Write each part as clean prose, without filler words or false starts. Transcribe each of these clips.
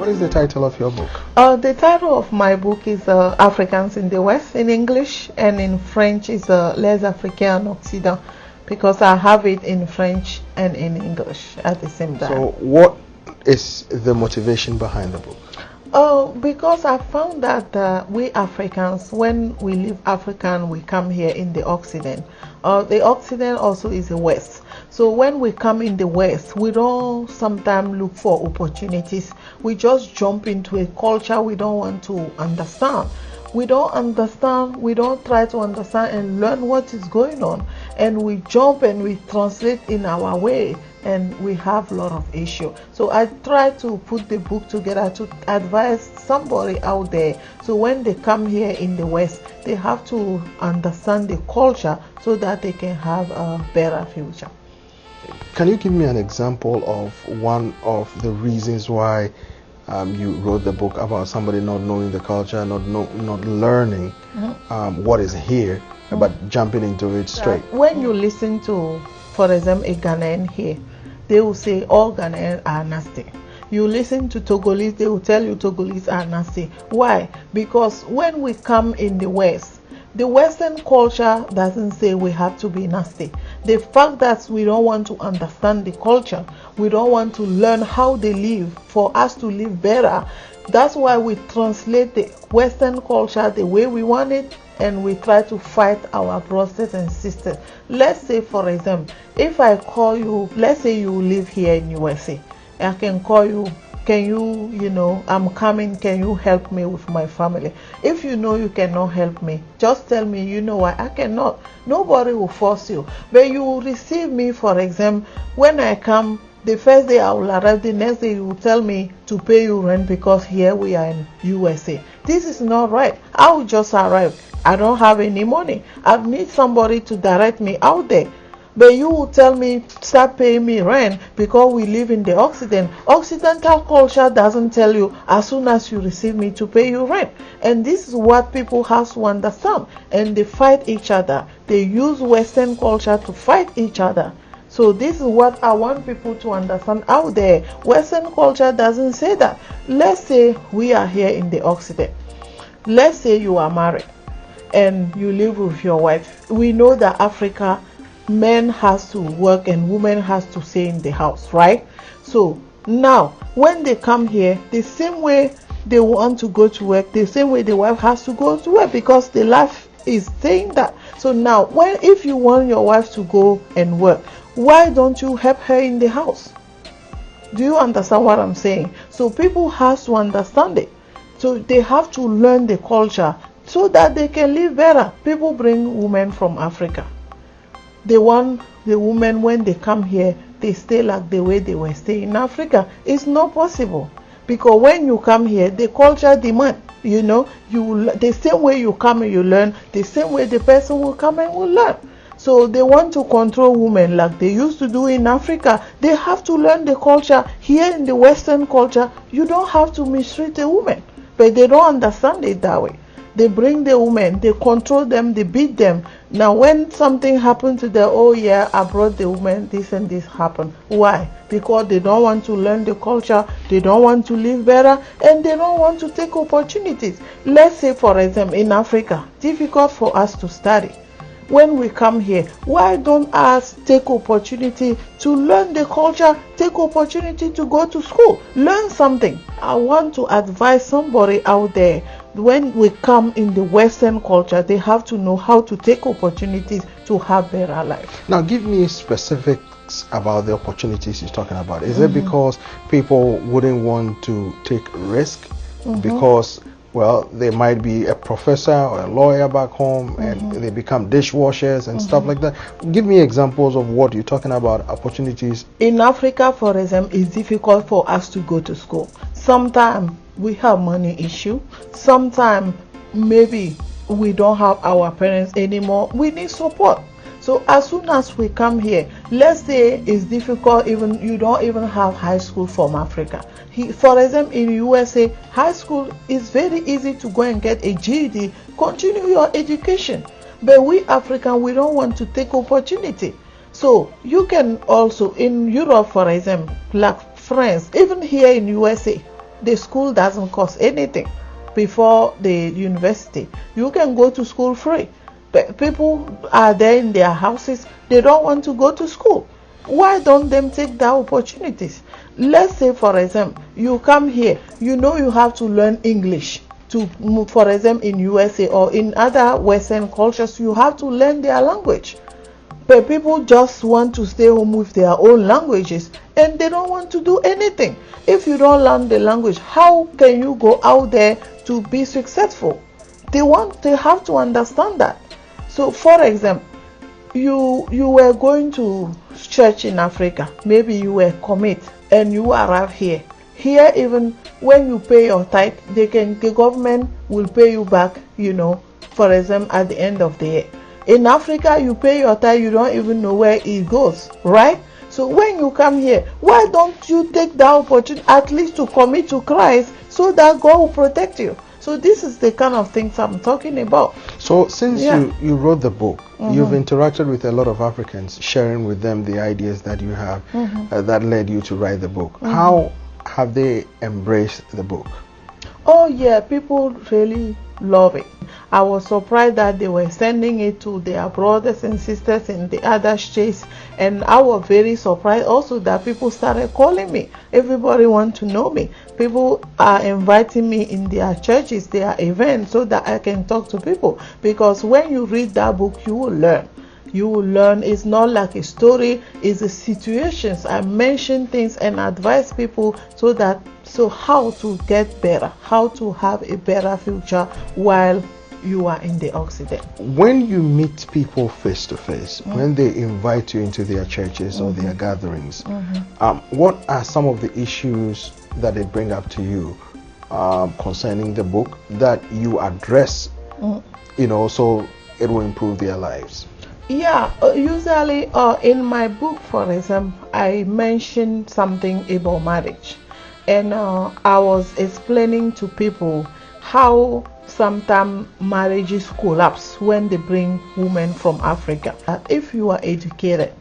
What is the title of your book? The title of my book is Africans in the West in English, and in French is Les Africains en Occident, because I have it in French and in English at the same time. So what is the motivation behind the book? Because I found that we Africans, when we leave African, we come here in the Occident. The Occident also is the West. So when we come in the West, we don't sometimes look for opportunities. We just jump into a culture we don't want to understand. We don't understand, we don't try to understand and learn what is going on. And we jump and we translate in our way, and we have a lot of issues. So I try to put the book together to advise somebody out there. So when they come here in the West, they have to understand the culture so that they can have a better future. Can you give me an example of one of the reasons why you wrote the book about somebody not knowing the culture, not learning what is here, but jumping into it straight? When you listen to, for example, a Ghanaian here, they will say all Ghanaians are nasty. You listen to Togolese, they will tell you Togolese are nasty. Why? Because when we come in the West, the Western culture doesn't say we have to be nasty. The fact that we don't want to understand the culture, we don't want to learn how they live for us to live better, that's why we translate the Western culture the way we want it, and we try to fight our brothers and sisters. Let's say, for example, if I call you, let's say you live here in USA, I can call you, can you, I'm coming, can you help me with my family? If you know you cannot help me, just tell me, you know why I cannot. Nobody will force you. But you will receive me, for example, when I come, the first day I will arrive, the next day you will tell me to pay you rent because here we are in USA. This is not right. I will just arrive. I don't have any money. I need somebody to direct me out there. But you will tell me, start paying me rent because we live in the Occident. Occidental culture doesn't tell you as soon as you receive me to pay you rent. And this is what people have to understand. And they fight each other. They use Western culture to fight each other. So this is what I want people to understand out there. Western culture doesn't say that. Let's say we are here in the Occident. Let's say you are married and you live with your wife. We know that Africa, men has to work and women has to stay in the house, right? So now when they come here, the same way they want to go to work, the same way the wife has to go to work, because the life is saying that. So now if you want your wife to go and work, why don't you help her in the house? Do you understand what I'm saying? So people have to understand it. So they have to learn the culture so that they can live better. People bring women from Africa. They want the women, when they come here, they stay like the way they were staying in Africa. It's not possible, because when you come here, the culture demand, the same way you come and you learn, the same way the person will come and will learn. So they want to control women like they used to do in Africa. They have to learn the culture. Here in the Western culture, you don't have to mistreat a woman, but they don't understand it that way. They bring the women, they control them, they beat them. Now when something happened to them, oh yeah, I brought the woman, this and this happened. Why? Because they don't want to learn the culture, they don't want to live better, and they don't want to take opportunities. Let's say, for example, in Africa, difficult for us to study. When we come here, why don't us take opportunity to learn the culture, take opportunity to go to school, learn something? I want to advise somebody out there, when we come in the Western culture, they have to know how to take opportunities to have better life. Now give me specifics about the opportunities you're talking about. Is it because people wouldn't want to take risk because, well, they might be a professor or a lawyer back home and they become dishwashers and stuff like that? Give me examples of what you're talking about, opportunities. In Africa, for example, it's difficult for us to go to school. Sometimes we have money issue. Sometimes maybe we don't have our parents anymore. We need support. So as soon as we come here, let's say it's difficult, even you don't even have high school from Africa. For example, in USA, high school is very easy to go and get a GED, continue your education. But we African, we don't want to take opportunity. So you can also, in Europe, for example, like France, even here in USA, the school doesn't cost anything before the university. You can go to school free. But people are there in their houses, they don't want to go to school. Why don't them take the opportunities? Let's say, for example, you come here, you know you have to learn English to move, for example, in USA or in other Western cultures, you have to learn their language. But people just want to stay home with their own languages and they don't want to do anything. If you don't learn the language, how can you go out there to be successful? They have to understand that. So, for example, you were going to church in Africa, maybe you were commit and you arrive here. Here, even when you pay your tithe, the government will pay you back, for example, at the end of the year. In Africa, you pay your tithe, you don't even know where it goes, right? So when you come here, why don't you take the opportunity at least to commit to Christ so that God will protect you? So this is the kind of things I'm talking about. So since you wrote the book, you've interacted with a lot of Africans, sharing with them the ideas that you have that led you to write the book. How have they embraced the book? Oh yeah, people really love it. I was surprised that they were sending it to their brothers and sisters in the other states, and I was very surprised also that people started calling me. Everybody wants to know me. People are inviting me in their churches, their events, so that I can talk to people, because when you read that book, you will learn. You will learn. It's not like a story, it's the situations. I mention things and advise people so how to get better, how to have a better future while you are in the Occident. When you meet people face to face, when they invite you into their churches or their gatherings, what are some of the issues that they bring up to you concerning the book that you address, so it will improve their lives? Yeah, usually in my book, for example, I mentioned something about marriage, and I was explaining to people how sometimes marriages collapse when they bring women from Africa. If you are educated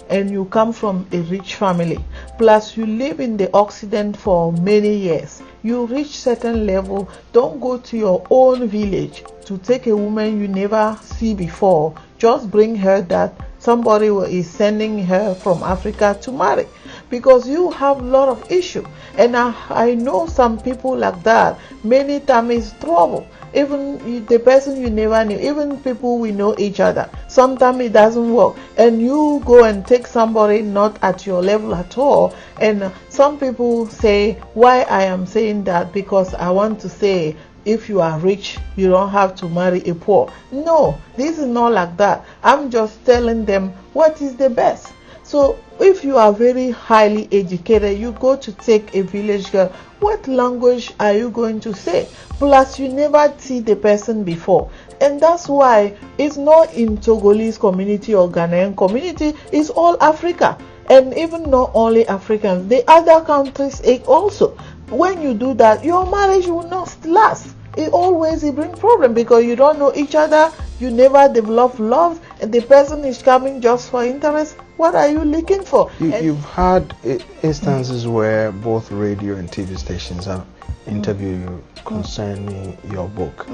and you come from a rich family, plus you live in the Occident for many years, you reach certain level, don't go to your own village to take a woman you never see before. Just bring her that somebody is sending her from Africa to marry, because you have a lot of issue. And I know some people like that. Many times it's trouble. Even the person you never knew, even people we know each other, sometimes it doesn't work, and you go and take somebody not at your level at all. And some people say, why I am saying that, because I want to say, if you are rich, you don't have to marry a poor. No, this is not like that. I'm just telling them what is the best. So if you are very highly educated, you go to take a village girl, what language are you going to say? Plus you never see the person before. And that's why it's not in Togolese community or Ghanaian community, it's all Africa. And even not only Africans, the other countries also. When you do that, your marriage will not last. It brings problem, because you don't know each other, you never develop love, and the person is coming just for interest. What are you looking for? You've had instances where both radio and TV stations have interviewed you concerning your book.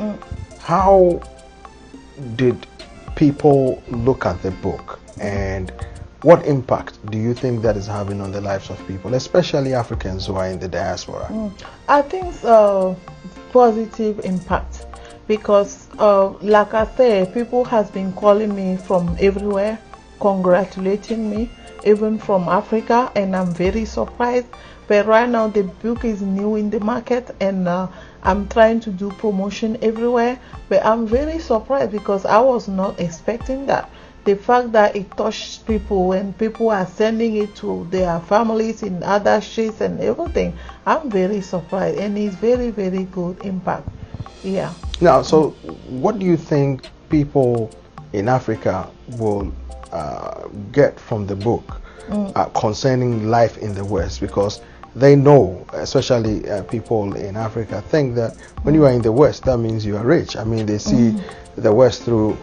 How did people look at the book, and what impact do you think that is having on the lives of people, especially Africans who are in the diaspora? I think positive impact, because like I said, people has been calling me from everywhere, congratulating me, even from Africa, and I'm very surprised. But right now the book is new in the market, and I'm trying to do promotion everywhere, but I'm very surprised because I was not expecting that. The fact that it touched people and people are sending it to their families in other states and everything, I'm very surprised, and it's very, very good impact. Yeah. Now, so what do you think people in Africa will get from the book concerning life in the West? Because they know, especially people in Africa, think that when you are in the West, that means you are rich. I mean, they see the West through,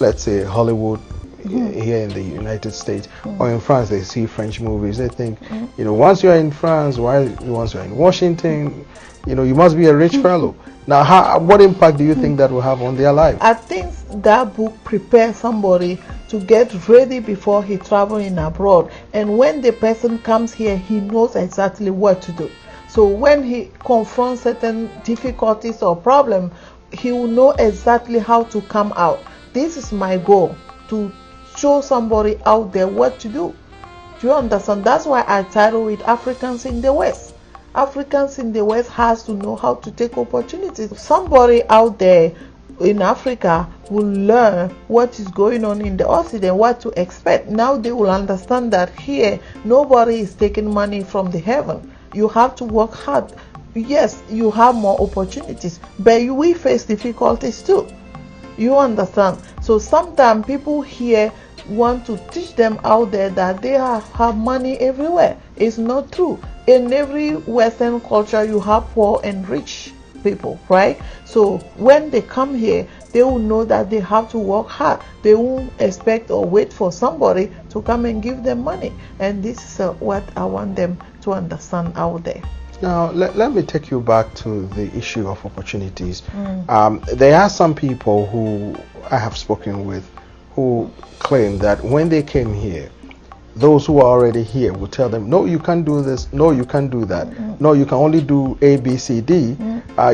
let's say, Hollywood, here in the United States or in France, they see French movies. They think, once you're in France, once you're in Washington, you must be a rich fellow. Now, what impact do you think that will have on their lives? I think that book prepares somebody to get ready before he traveling abroad, and when the person comes here, he knows exactly what to do. So when he confronts certain difficulties or problems, he will know exactly how to come out. This is my goal, to show somebody out there what to do. Do you understand? That's why I title it Africans in the West. Africans in the West has to know how to take opportunities. Somebody out there in Africa will learn what is going on in the Occident, what to expect. Now they will understand that here nobody is taking money from the heaven. You have to work hard. Yes, you have more opportunities, but we face difficulties too. You understand? So sometimes people here want to teach them out there that they have money everywhere. It's not true. In every Western culture, you have poor and rich people, right? So when they come here, they will know that they have to work hard. They won't expect or wait for somebody to come and give them money. And this is what I want them to understand out there. Now, let me take you back to the issue of opportunities. There are some people who I have spoken with who claim that when they came here, those who are already here will tell them, no, you can't do this, no, you can't do that, no, you can only do A, B, C, D,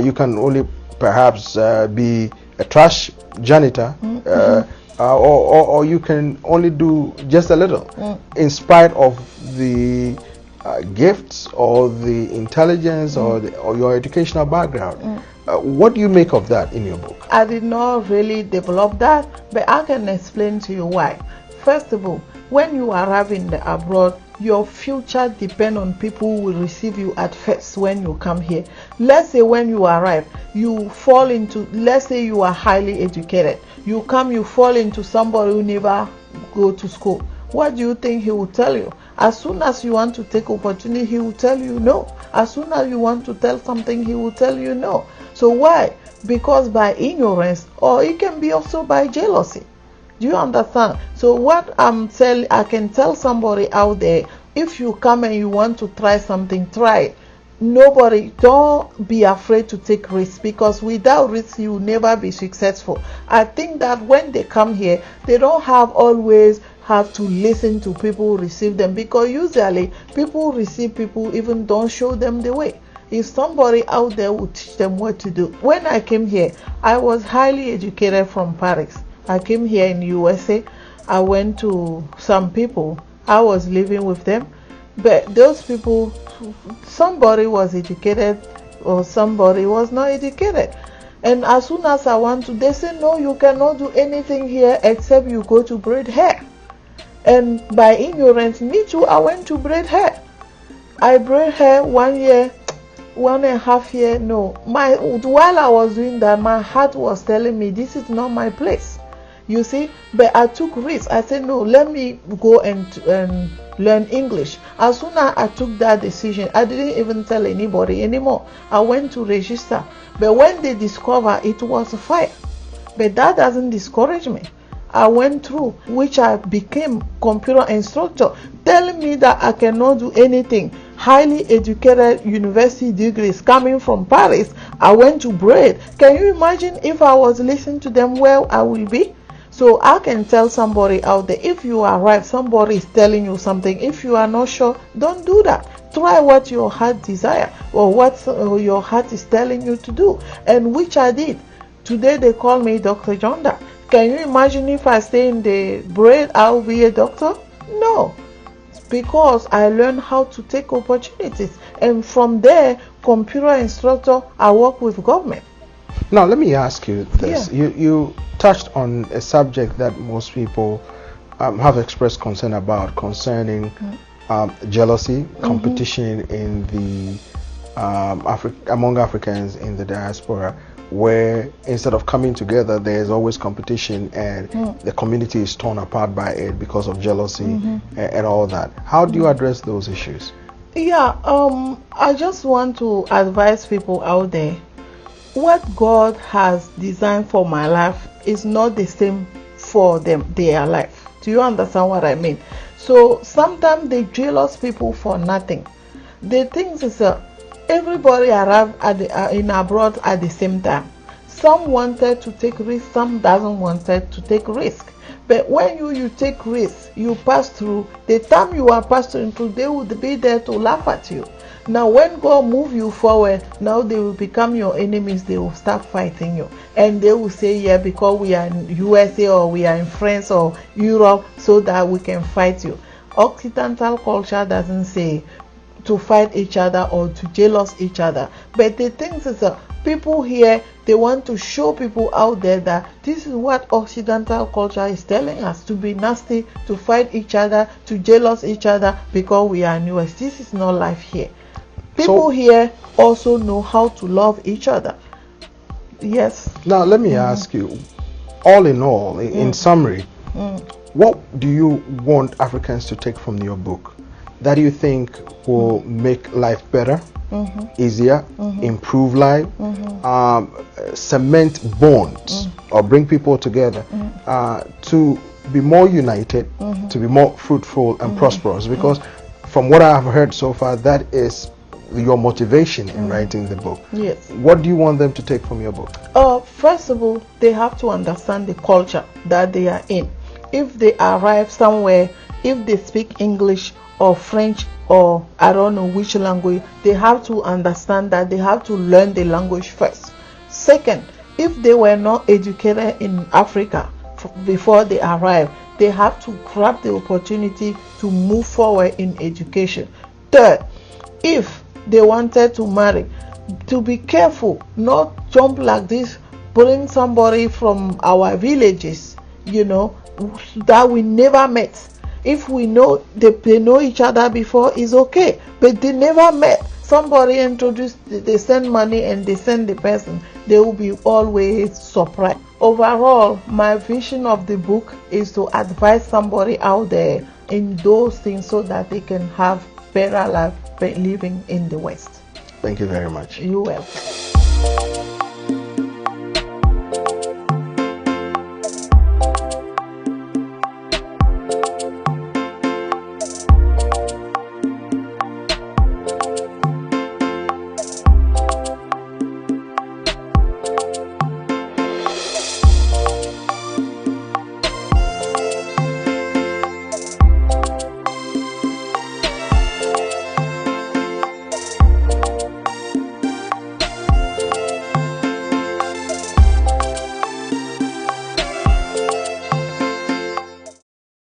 you can only perhaps be a trash janitor, or you can only do just a little, in spite of the gifts or the intelligence or your educational background. What do you make of that in your book? I did not really develop that, but I can explain to you why. First of all, when you arrive in the abroad, your future depends on people who will receive you at first when you come here. Let's say when you arrive, you fall into, let's say you are highly educated. You come, you fall into somebody who never go to school. What do you think he will tell you? As soon as you want to take opportunity, he will tell you no. As soon as you want to tell something, he will tell you no. So why? Because by ignorance, or it can be also by jealousy. Do you understand? So what I can tell somebody out there, if you come and you want to try something, try it. Nobody, don't be afraid to take risks, because without risks you will never be successful. I think that when they come here, they don't always have to listen to people who receive them, because usually people who receive people even don't show them the way. If somebody out there will teach them what to do. When I came here, I was highly educated from Paris. I came here in USA. I went to some people. I was living with them. But those people, somebody was educated or somebody was not educated. And as soon as I want to, they say, no, you cannot do anything here except you go to braid hair. And by ignorance, me too, I went to braid hair. I braid hair 1 year, 1.5 years. No, while I was doing that, my heart was telling me this is not my place. You see, but I took risks. I said, no, let me go and learn English. As soon as I took that decision, I didn't even tell anybody anymore. I went to register. But when they discovered, it was a fire. But that doesn't discourage me. I went through, which I became computer instructor, telling me that I cannot do anything. Highly educated university degrees coming from Paris. I went to braid. Can you imagine if I was listening to them, where I will be? So I can tell somebody out there, if you arrive, somebody is telling you something, if you are not sure, don't do that. Try what your heart desire or what your heart is telling you to do, and which I did. Today they call me Dr. Djonda. Can you imagine if I stay in the braid, I'll be a doctor? No. It's because I learned how to take opportunities, and from there, computer instructor, I work with government. Now let me ask you this. Yeah. You touched on a subject that most people have expressed concern about, concerning jealousy, competition in the among Africans in the diaspora, where instead of coming together, there is always competition, and the community is torn apart by it because of jealousy and all that. How do you address those issues? Yeah, I just want to advise people out there. What God has designed for my life is not the same for them, their life. Do you understand what I mean? So sometimes they jealous people for nothing. The things is everybody arrived in abroad at the same time. Some wanted to take risk, some doesn't wanted to take risk. But when you take risk, you pass through. The time you are passing through, they will be there to laugh at you. Now when God move you forward, now they will become your enemies. They will start fighting you, and they will say, yeah, because we are in USA or we are in France or Europe, so that we can fight you. Occidental culture doesn't say to fight each other or to jealous each other. But the things is people here, they want to show people out there that this is what Occidental culture is telling us, to be nasty, to fight each other, to jealous each other because we are in US. This is not life here. People here also know how to love each other. Yes. Now let me ask you, all in all, in summary, what do you want Africans to take from your book that you think will make life better, easier, improve life, cement bonds, or bring people together to be more united, to be more fruitful and prosperous? Because from what I have heard so far, that is your motivation in writing the book. Yes. What do you want them to take from your book? First of all, they have to understand the culture that they are in. If they arrive somewhere, if they speak English or French or I don't know which language, they have to understand that they have to learn the language first. Second, if they were not educated in Africa before they arrive, they have to grab the opportunity to move forward in education. Third, if they wanted to marry, to be careful, not jump like this, bring somebody from our villages, that we never met. If we know they know each other before, is okay, but they never met. Somebody introduced, they send money and they send the person, they will be always surprised. Overall, my vision of the book is to advise somebody out there in those things so that they can have better life living in the West. Thank you very much. You're welcome.